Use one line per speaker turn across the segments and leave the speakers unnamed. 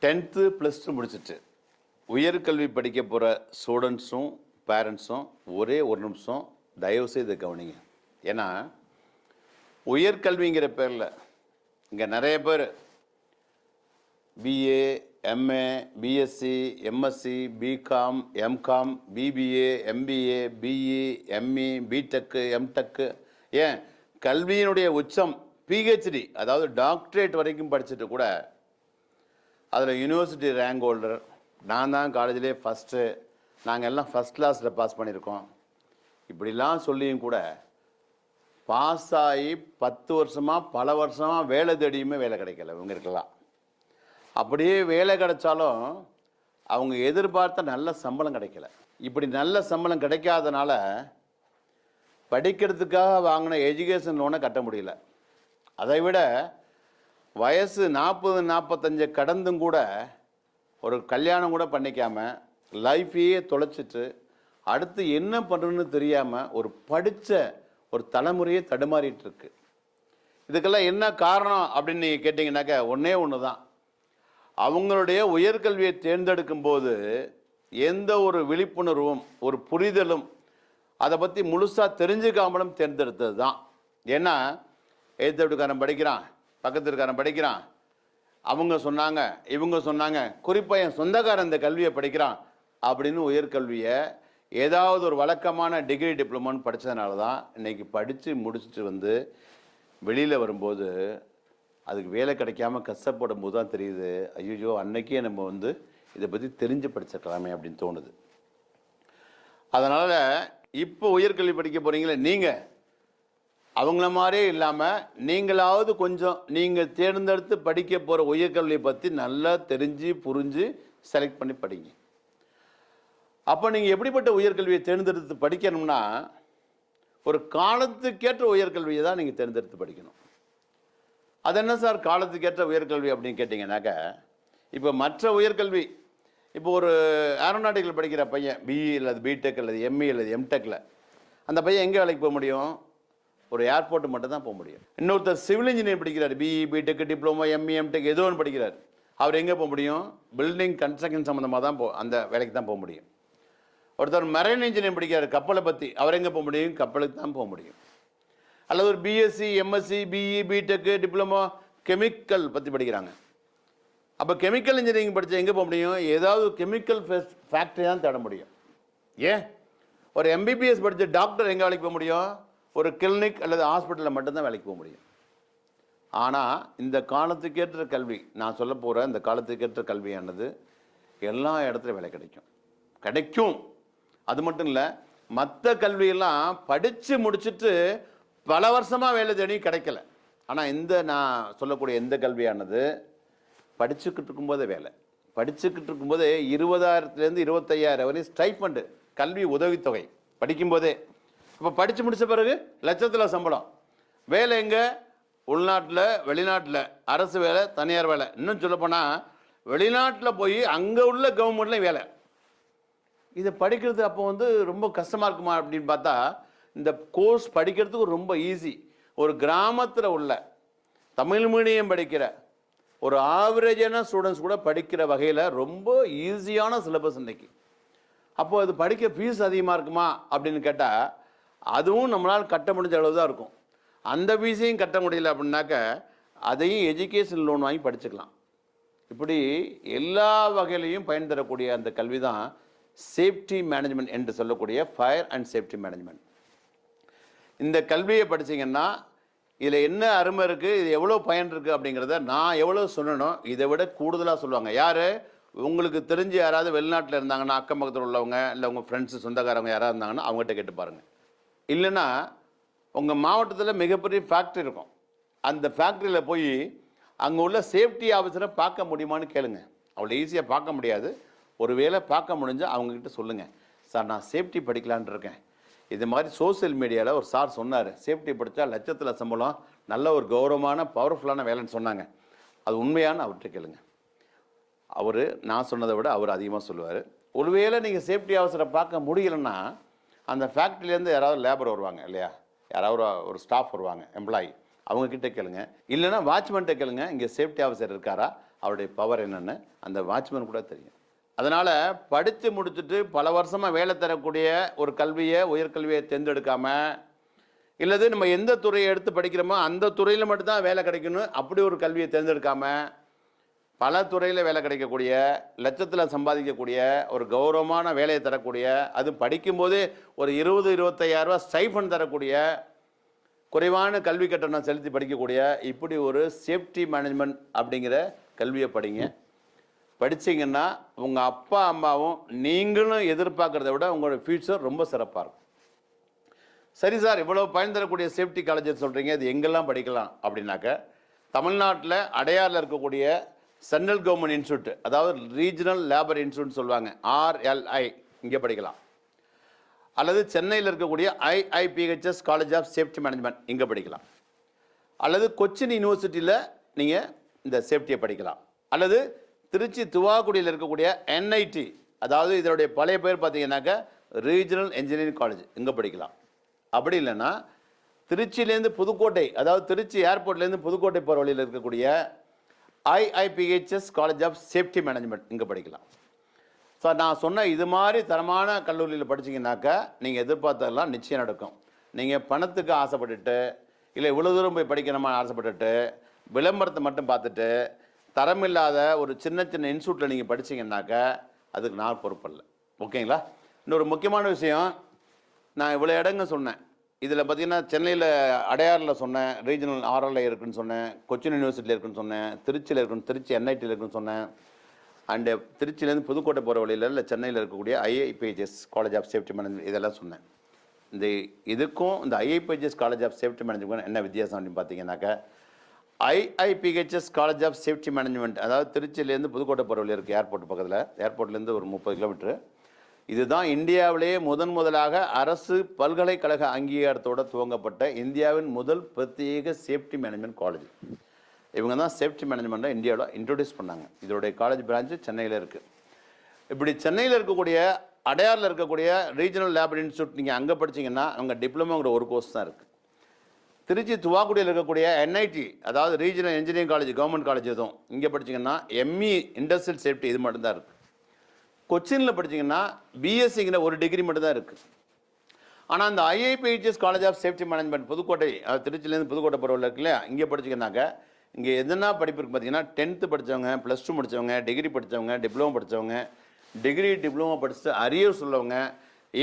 10th +2 முடிச்சுட்டு உயர்கல்வி படிக்க போகிற ஸ்டூடெண்ட்ஸும் பேரண்ட்ஸும் ஒரே ஒரு நிமிஷம் தயவுசெய்து கவனிங்க. ஏன்னா உயர்கல்விங்கிற பேரில் இங்கே நிறைய பேர் BA, MA, BSc, MSc, BCom, MCom, BBA, MBA, BE, ME, BTech, MTech, ஏன் கல்வியினுடைய உச்சம் பிஹெச்டி, அதாவது டாக்டரேட் வரைக்கும் படிச்சுட்டு கூட அதில் யூனிவர்சிட்டி ரேங்க் ஹோல்டர், நான் தான் காலேஜ்லேயே ஃபஸ்ட்டு, நாங்கள் எல்லாம் ஃபஸ்ட் கிளாஸில் பாஸ் பண்ணியிருக்கோம், இப்படிலாம் சொல்லியும் கூட பாஸ் ஆகி 10 வருஷமாக பல வருஷமாக வேலை தேடியுமே வேலை கிடைக்கல இவங்களுக்கெல்லாம். அப்படியே வேலை கிடைச்சாலும் அவங்க எதிர்பார்த்த நல்ல சம்பளம் கிடைக்கல. இப்படி நல்ல சம்பளம் கிடைக்காதனால படிக்கிறதுக்காக வாங்கின எஜுகேஷன் லோனை கட்ட முடியல. அதை விட வயசு 40-45 கடந்தும் கூட ஒரு கல்யாணம் கூட பண்ணிக்காமல் லைஃபையே தொலைச்சிட்டு அடுத்து என்ன பண்ணுறதுன்னு தெரியாமல் ஒரு படித்த ஒரு தலைமுறையே தடுமாறிட்டு இருக்கு. இதுக்கெல்லாம் என்ன காரணம் அப்படின்னு நீங்கள் கேட்டிங்கன்னாக்கா ஒன்றே ஒன்று தான். அவங்களுடைய உயர்கல்வியை தேர்ந்தெடுக்கும் போது எந்த ஒரு விழிப்புணர்வும் ஒரு புரிதலும் அதை பற்றி முழுசாக தெரிஞ்சுக்காமலும் தேர்ந்தெடுத்தது தான். ஏன்னா எதிர்த்த வீட்டுக்காரன் படிக்கிறான், பக்கத்து வீட்டுக்காரன் படிக்கிறான், அவங்க சொன்னாங்க இவங்க சொன்னாங்க, குறிப்பாக என் சொந்தக்காரன் இந்த கல்வியை படிக்கிறான் அப்படின்னு உயர்கல்வியை ஏதாவது ஒரு வழக்கமான டிகிரி டிப்ளமோன்னு படித்ததுனால தான் இன்றைக்கி படித்து முடிச்சுட்டு வெளியில் வரும்போது அதுக்கு வேலை கிடைக்காம கஷ்டப்படும் போது தான் தெரியுது, ஐயோ அன்னைக்கே நம்ம இதை பற்றி தெரிஞ்சு படிச்சிருக்கலாமே அப்படின்னு தோணுது. அதனால் இப்போ உயர்கல்வி படிக்க போகிறீங்களே, நீங்கள் அவங்கள மாதிரியே இல்லாமல் நீங்களாவது கொஞ்சம் நீங்கள் தேர்ந்தெடுத்து படிக்க போகிற உயர்கல்வியை பற்றி நல்லா தெரிஞ்சு புரிஞ்சு செலக்ட் பண்ணி படிங்க. அப்போ நீங்கள் எப்படிப்பட்ட உயர்கல்வியை தேர்ந்தெடுத்து படிக்கணும்னா ஒரு காலத்துக்கேற்ற உயர்கல்வியை தான் நீங்கள் தேர்ந்தெடுத்து படிக்கணும். அது என்ன சார் காலத்துக்கேற்ற உயர்கல்வி அப்படின்னு கேட்டிங்கன்னாக்க, இப்போ மற்ற உயர்கல்வி, இப்போ ஒரு ஏரோநாட்டிக்கல் படிக்கிற பையன் பிஇ அல்லது பிடெக் அல்லது எம்இ அல்லது எம்டெக்கில் அந்த பையன் எங்கே வேலைக்கு போக முடியும்? ஒரு ஏர்போர்ட்டு மட்டும் தான் போக முடியும். இன்னொருத்தர் சிவில் இன்ஜினியர் படிக்கிறார், BE BTech diploma ME MTech ஏதோ ஒன்று படிக்கிறார், அவர் எங்கே போக முடியும்? பில்டிங் கன்ஸ்ட்ரக்ஷன் சம்மந்தமாக தான் அந்த வேலைக்கு தான் போக முடியும். ஒருத்தர் மெரைன் இன்ஜினியர் படிக்கிறார், கப்பலை பற்றி, அவர் எங்கே போக முடியும்? கப்பலுக்கு தான் போக முடியும். அல்லது ஒரு BSc, MSc, BE, BTech, diploma chemical பற்றி படிக்கிறாங்க, அப்போ கெமிக்கல் இன்ஜினியரிங் படித்தா எங்கே போக முடியும்? ஏதாவது கெமிக்கல் ஃபேக்ட்ரி தான் தேட முடியும். ஏன் ஒரு எம்பிபிஎஸ் படித்த டாக்டர் எங்கே வேலைக்கு போக முடியும்? ஒரு கிளினிக் அல்லது ஹாஸ்பிட்டலில் மட்டும்தான் வேலைக்கு போக முடியும். ஆனால் இந்த காலத்துக்கேற்ற கல்வி, நான் சொல்ல போகிற இந்த காலத்துக்கேற்ற கல்வியானது எல்லா இடத்துலையும் வேலை கிடைக்கும். அது மட்டும் இல்லை, மற்ற கல்வியெல்லாம் படித்து முடிச்சுட்டு பல வருஷமாக வேலை தேடி கிடைக்கல. ஆனால் நான் சொல்லக்கூடிய எந்த கல்வியானது படிச்சுக்கிட்டு இருக்கும்போதே வேலை, படிச்சுக்கிட்டு இருக்கும்போதே 20,000 25,000 வரையும் ஸ்டைஃபண்டு, கல்வி உதவித்தொகை படிக்கும்போதே. இப்போ படித்து முடித்த பிறகு லட்சத்தில் சம்பளம், வேலை எங்கே? உள்நாட்டில், வெளிநாட்டில், அரசு வேலை, தனியார் வேலை, இன்னும் சொல்லப்போனால் வெளிநாட்டில் போய் அங்கே உள்ள கவர்மெண்ட்லேயும் வேலை. இதை படிக்கிறது அப்போ ரொம்ப கஷ்டமாக இருக்குமா அப்படின்னு பார்த்தா, இந்த கோர்ஸ் படிக்கிறதுக்கு ரொம்ப ஈஸி. ஒரு கிராமத்தில் உள்ள தமிழ் மீடியம் படிக்கிற ஒரு ஆவரேஜான ஸ்டூடெண்ட்ஸ் கூட படிக்கிற வகையில் ரொம்ப ஈஸியான சிலபஸ் இன்னைக்கு. அப்போது அது படிக்க ஃபீஸ் அதிகமாக இருக்குமா அப்படின்னு கேட்டால் அதுவும் நம்மளால் கட்ட முடிஞ்ச அளவு தான் இருக்கும். அந்த ஃபீஸையும் கட்ட முடியல அப்படின்னாக்க அதையும் எஜுகேஷன் லோன் வாங்கி படிச்சுக்கலாம். இப்படி எல்லா வகையிலையும் பயன் தரக்கூடிய அந்த கல்வி தான் சேஃப்டி மேனேஜ்மெண்ட் என்று சொல்லக்கூடிய ஃபயர் அண்ட் சேஃப்டி மேனேஜ்மெண்ட். இந்த கல்வியை படித்தீங்கன்னா இதில் என்ன அருமை இருக்குது, இது எவ்வளோ பயன் இருக்குது அப்படிங்கிறத நான் எவ்வளோ சொல்லணும், இதை விட கூடுதலாக சொல்லுவாங்க. யார்? உங்களுக்கு தெரிஞ்சு யாராவது வெளிநாட்டில் இருந்தாங்கன்னா, அக்கம் பக்கத்தில் உள்ளவங்க, இல்லை உங்கள் ஃப்ரெண்ட்ஸு சொந்தக்காரவங்க யாராவது இருந்தாங்கன்னா அவங்ககிட்ட கேட்டு பாருங்கள். இல்லைன்னா உங்கள் மாவட்டத்தில் மிகப்பெரிய ஃபேக்ட்ரி இருக்கும், அந்த ஃபேக்ட்ரியில் போய் அங்கே உள்ள சேஃப்டி ஆஃபீஸரை பார்க்க முடியுமான்னு கேளுங்க. அவ்வளோ ஈஸியாக பார்க்க முடியாது, ஒரு வேளை பார்க்க முடிஞ்சால் அவங்கக்கிட்ட சொல்லுங்கள், சார் நான் சேஃப்டி படிக்கலான் இருக்கேன், இது மாதிரி சோசியல் மீடியாவில் ஒரு சார் சொன்னார், சேஃப்டி படித்தா லட்சத்தில் சம்பளம், நல்ல ஒரு கௌரவமான பவர்ஃபுல்லான வேலைன்னு சொன்னாங்க, அது உண்மையான அவர்கிட்ட கேளுங்க. அவர் நான் சொன்னதை விட அவர் அதிகமாக சொல்லுவார். ஒருவேளை நீங்கள் சேஃப்டி ஆஃபீஸரை பார்க்க முடியலைன்னா அந்த ஃபேக்ட்ரியிலேருந்து யாராவது லேபர் வருவாங்க இல்லையா, யாராவது ஒரு ஸ்டாஃப் வருவாங்க, எம்ப்ளாயி, அவங்கக்கிட்ட கேளுங்க. இல்லைன்னா வாட்ச்மேன்கிட்ட கேளுங்க, இங்கே சேஃப்டி ஆஃபீஸர் இருக்காரா, அவருடைய பவர் என்னென்னு அந்த வாட்ச்மேன் கூட தெரியும். அதனால் படித்து முடிச்சுட்டு பல வருஷமாக வேலை தரக்கூடிய ஒரு கல்வியை, உயர்கல்வியை தேர்ந்தெடுக்காமல், இல்லது நம்ம எந்த துறையை எடுத்து படிக்கிறோமோ அந்த துறையில் மட்டும்தான் வேலை கிடைக்கணும் அப்படி ஒரு கல்வியை தேர்ந்தெடுக்காமல், பல துறையில் வேலை கிடைக்கக்கூடிய, லட்சத்தில் சம்பாதிக்கக்கூடிய, ஒரு கௌரவமான வேலையை தரக்கூடிய, அது படிக்கும்போதே ஒரு 20-25,000 ரூபா ஸ்டைஃபண்ட் தரக்கூடிய, குறைவான கல்வி கட்டணம் செலுத்தி படிக்கக்கூடிய இப்படி ஒரு சேஃப்டி மேனேஜ்மெண்ட் அப்படிங்கிற கல்வியை படிங்க. படித்தீங்கன்னா உங்கள் அப்பா அம்மாவும் நீங்களும் எதிர்பார்க்குறத விட உங்களோட ஃபியூச்சர் ரொம்ப சிறப்பாக இருக்கும். சரி சார், இவ்வளோ பயன் தரக்கூடிய சேஃப்டி காலேஜஸ் சொல்கிறீங்க, இது எங்கெல்லாம் படிக்கலாம் அப்படின்னாக்க, தமிழ்நாட்டில் அடையாறில் இருக்கக்கூடிய சென்ட்ரல் கவர்மெண்ட் இன்ஸ்டியூட், அதாவது ரீஜனல் லேபர் இன்ஸ்டியூட் சொல்லுவாங்க, RLI, இங்கே படிக்கலாம். அல்லது சென்னையில் இருக்கக்கூடிய IIPHS college of safety management, இங்கே படிக்கலாம். அல்லது கொச்சின் யூனிவர்சிட்டியில் நீங்கள் இந்த சேஃப்டியை படிக்கலாம். அல்லது திருச்சி துவாக்குடியில் இருக்கக்கூடிய NIT, அதாவது இதனுடைய பழைய பேர் பார்த்தீங்கன்னாக்க ரீஜனல் இன்ஜினியரிங் காலேஜ், இங்கே படிக்கலாம். அப்படி இல்லைன்னா திருச்சியிலேருந்து புதுக்கோட்டை, அதாவது திருச்சி ஏர்போர்ட்லேருந்து புதுக்கோட்டை போகிற வழியில் இருக்கக்கூடிய IIPHS college of safety management, இங்கே படிக்கலாம். ஸோ நான் சொன்ன இது மாதிரி தரமான கல்லூரியில் படிச்சிங்கனாக்கா நீங்கள் எதிர்பார்த்ததெல்லாம் நிச்சயம் நடக்கும். நீங்கள் பணத்துக்கு ஆசைப்பட்டுட்டு, இல்லை இவ்வளோ தூரம் போய் படிக்கணுமா ஆசைப்பட்டுட்டு, விளம்பரத்தை மட்டும் பார்த்துட்டு, தரமில்லாத ஒரு சின்ன சின்ன இன்ஸ்டியூட்டில் நீங்கள் படிச்சிங்கன்னாக்கா அதுக்கு நான் பொறுப்பில்லை. ஓகேங்களா? இன்னொரு முக்கியமான விஷயம், நான் இவ்வளோ இடங்க சொன்னேன். இதில் பார்த்தீங்கன்னா சென்னையில் அடையாறில் சொன்னேன், ரீஜனல் RLI இருக்குன்னு சொன்னேன், கொச்சின் யூனிவர்சிட்டியில் இருக்குன்னு சொன்னேன், திருச்சியில் இருக்குன்னு, திருச்சி NITயில் இருக்குன்னு சொன்னேன், அண்டு திருச்சியிலேருந்து புதுக்கோட்டை போகிற வழியில் இல்லை சென்னையில் இருக்கக்கூடிய IIPHS college of safety management, இதெல்லாம் சொன்னேன். இதுக்கும் இந்த IIPHS college of safety management என்ன வித்தியாசம் அப்படின்னு பார்த்தீங்கன்னாக்கா, IIPHS college of safety management, அதாவது திருச்சியிலேருந்து புதுக்கோட்டை போகிற வழியில் இருக்குது, ஏர்போர்ட் பக்கத்தில், ஏர்போர்ட்லேருந்து ஒரு 30 கிலோமீட்டரு. இதுதான் இந்தியாவிலேயே முதலாக அரசு பல்கலைக்கழக அங்கீகாரத்தோடு துவங்கப்பட்ட இந்தியாவின் முதல் பிரத்யேக சேஃப்டி மேனேஜ்மெண்ட் காலேஜ். இவங்க தான் சேஃப்டி மேனேஜ்மெண்ட்டை இந்தியாவில் இன்ட்ரடியூஸ் பண்ணாங்க. இதோடைய காலேஜ் பிரான்ச்சு சென்னையில் இருக்குது. இப்படி சென்னையில் இருக்கக்கூடிய, அடையாறில் இருக்கக்கூடிய ரீஜனல் லேபர் இன்ஸ்டியூட், நீங்கள் அங்கே படிச்சிங்கன்னா அவங்க டிப்ளமோங்கிற ஒரு கோர்ஸ் தான் இருக்குது. திருச்சி துவாக்குடியில் இருக்கக்கூடிய NIT, அதாவது regional engineering college, government college, எதுவும் இங்கே படிச்சிங்கன்னா ME இண்டஸ்ட்ரியல் சேஃப்டி இது மட்டும்தான் இருக்குது. கொச்சினில் படிச்சிங்கன்னா BSCங்கிற ஒரு டிகிரி மட்டும்தான் இருக்குது. ஆனால் அந்த IIPHS college of safety management Pudukkottai, திருச்சியிலேருந்து புதுக்கோட்டை போகிறவங்க இருக்கு இல்லையா, இங்கே படிச்சிங்கன்னாக்க இங்கே எதுனா படிப்பு இருக்குது பார்த்தீங்கன்னா, 10th படித்தவங்க, +2 முடித்தவங்க, டிகிரி படித்தவங்க, டிப்ளமோ படித்தவங்க, டிப்ளமோ படித்து அரியர்ஸ் உள்ளவங்க,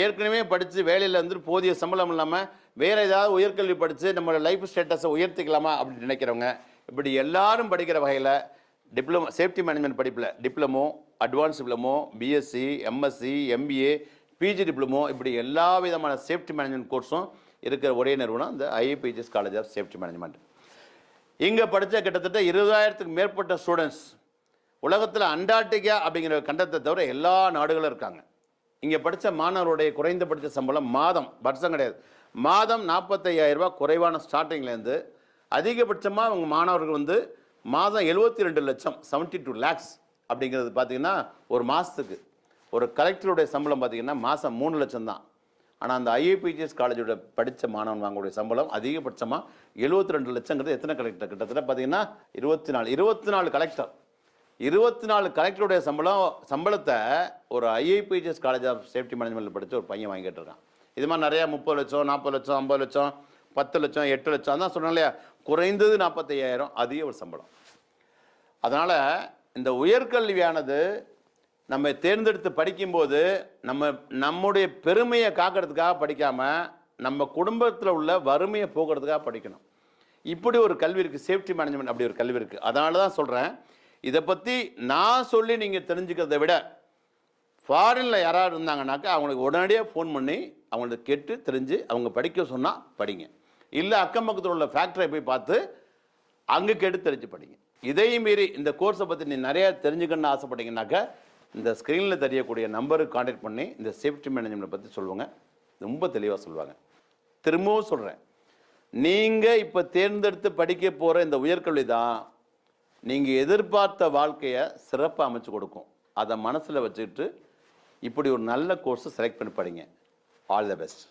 ஏற்கனவே படித்து வேலையில் வந்துட்டு போதிய சம்பளம் இல்லாமல் வேறு ஏதாவது உயர்கல்வி படித்து நம்மளோட லைஃப் ஸ்டேட்டஸை உயர்த்திக்கலாமா அப்படின்னு நினைக்கிறவங்க, இப்படி எல்லாரும் படிக்கிற வகையில் டிப்ளமோ சேஃப்டி மேனேஜ்மெண்ட் படிப்பில் diploma, advance diploma, BSc, MSc, MBA, PG diploma, இப்படி எல்லா விதமான சேஃப்டி மேனேஜ்மெண்ட் கோர்ஸும் இருக்கிற ஒரே நிறுவனம் இந்த IIPHS college of safety management. இங்கே படித்த கிட்டத்தட்ட 20,000க்கு மேற்பட்ட ஸ்டூடெண்ட்ஸ் உலகத்தில் அண்டார்டிகா அப்படிங்கிற கண்டத்தை தவிர எல்லா நாடுகளும் இருக்காங்க. இங்கே படித்த மாணவருடைய குறைந்தபட்ச சம்பளம் மாதம், வருஷம் கிடையாது, மாதம் 45,000 ரூபா குறைவான ஸ்டார்டிங்லேருந்து அதிகபட்சமாக அவங்க மாணவர்கள் வந்து மாதம் 72 லட்சம், 72 lakhs அப்படிங்கிறது பார்த்தீங்கன்னா ஒரு மாதத்துக்கு. ஒரு கலெக்டருடைய சம்பளம் பார்த்தீங்கன்னா மாதம் 3 லட்சம் தான். ஆனால் அந்த IIPHS காலேஜோட படித்த மாணவன் வாங்கக்கூடிய சம்பளம் அதிகபட்சமாக 72 லட்சங்கிறது எத்தனை கலெக்டர்? கிட்டத்தட்ட பார்த்தீங்கன்னா 24 கலெக்டர். 24 கலெக்டருடைய சம்பளத்தை ஒரு IIPHS காலேஜ் ஆஃப் சேஃப்டி மேனேஜ்மெண்ட்டில் படித்த ஒரு பையன் வாங்கிட்டு இருக்கான். இது மாதிரி நிறையா 30 லட்சம், 40 லட்சம், 50 லட்சம், 10 லட்சம், 8 லட்சம், அதான் சொன்னேன் இல்லையா, குறைந்தது 45,000 அதிக ஒரு சம்பளம். அதனால் இந்த உயர்கல்வியானது நம்ம தேர்ந்தெடுத்து படிக்கும்போது நம்முடைய பெருமையை காக்கிறதுக்காக படிக்காமல் நம்ம குடும்பத்தில் உள்ள வறுமையை போக்குறதுக்காக படிக்கணும். இப்படி ஒரு கல்வி இருக்குது, சேஃப்டி மேனேஜ்மெண்ட் அப்படி ஒரு கல்வி இருக்குது. அதனால தான் சொல்கிறேன், இதை பற்றி நான் சொல்லி நீங்கள் தெரிஞ்சுக்கிறத விட ஃபாரினில் யாராவது இருந்தாங்கன்னாக்கா அவங்களுக்கு உடனடியாக ஃபோன் பண்ணி அவங்கள்ட்ட கேட்டு தெரிஞ்சு அவங்க படிக்க சொன்னால் படிங்க. இல்லை அக்கம் பக்கத்தில் உள்ள ஃபேக்டரியை போய் பார்த்து அங்கே கேட்டு தெரிஞ்சு படிங்க. இதையும் மீறி இந்த கோர்ஸை பற்றி நீ நிறையா தெரிஞ்சுக்கணுன்னு ஆசைப்பட்டீங்கன்னாக்கா இந்த ஸ்க்ரீனில் தெரியக்கூடிய நம்பருக்கு கான்டாக்ட் பண்ணி இந்த சேஃப்டி மேனேஜ்மெண்ட்டை பற்றி சொல்லுவாங்க, ரொம்ப தெளிவாக சொல்லுவாங்க. திரும்பவும் சொல்கிறேன், நீங்கள் இப்போ தேர்ந்தெடுத்து படிக்க போகிற இந்த உயர்கல்வி தான் நீங்கள் எதிர்பார்த்த வாழ்க்கையை சிறப்பாக அமைச்சு கொடுக்கும். அதை மனசில் வச்சுக்கிட்டு இப்படி ஒரு நல்ல கோர்ஸை செலக்ட் பண்ணி படிங்க. All the best.